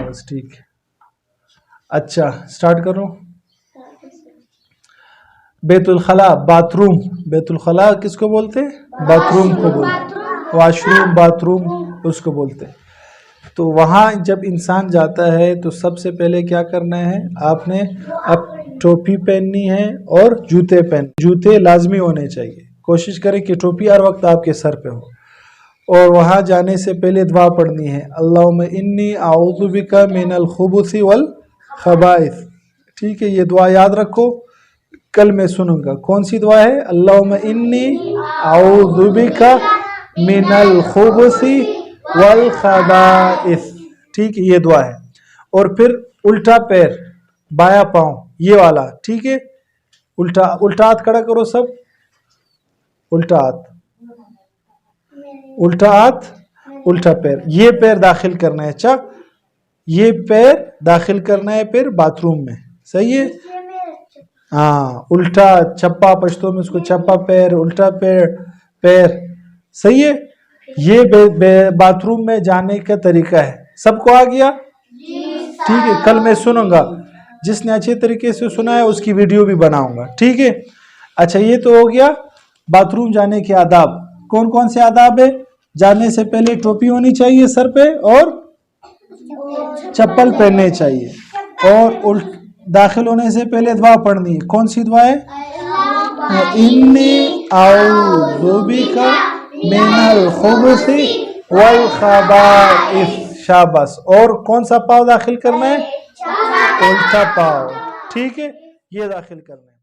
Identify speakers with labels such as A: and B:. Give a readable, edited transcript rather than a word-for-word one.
A: بس ٹھیک ہے. اچھا سٹارٹ کرو. بیت الخلا باتھ روم. بیت الخلا کس کو بولتے ہیں؟ باتھ روم کو بولتے ہیں. واش روم باتھ روم اس کو بولتے ہیں. تو وہاں جب انسان جاتا ہے تو سب سے پہلے کیا کرنا ہے؟ آپ نے اب ٹوپی پہننی ہے اور جوتے جوتے لازمی ہونے چاہیے. کوشش کریں کہ ٹوپی ہر وقت آپ کے سر پہ ہو. اور وہاں جانے سے پہلے دعا پڑھنی ہے اللہم انی اعوذ بک من الخبث والخبائث. ٹھیک ہے، یہ دعا یاد رکھو، کل میں سنوں گا. کون سی دعا ہے؟ اللہم انی اعوذ بک من الخبث والخبائث. ٹھیک ہے، یہ دعا ہے. اور پھر الٹا پیر بایاں پاؤں یہ والا. ٹھیک ہے، الٹا ہاتھ کھڑا کرو سب. الٹا ہاتھ الٹا پیر. یہ پیر داخل کرنا ہے. اچھا یہ پیر داخل کرنا ہے پھر باتھ روم میں. صحیح ہے. ہاں الٹا چپا پشتوں میں اس کو چپا پیر الٹا پیر. صحیح ہے. یہ باتھ روم میں جانے کا طریقہ ہے. سب کو آ گیا؟ ٹھیک ہے، کل میں سنوں گا. جس نے اچھے طریقے سے سنا ہے اس کی ویڈیو بھی بناؤں گا. ٹھیک ہے. اچھا یہ تو ہو گیا باتھ روم جانے کے آداب. کون کون سے آداب ہے؟ جانے سے پہلے ٹوپی ہونی چاہیے سر پہ اور چپل پہننے چاہیے. اور داخل ہونے سے پہلے دعا پڑھنی ہے. کون سی دعا ہے؟ انی اعوذ بک من الخبث والخبائث. شاباش. اور کون سا پاؤں داخل کرنا ہے؟ الٹا پاؤں. ٹھیک ہے، یہ داخل کرنا ہے.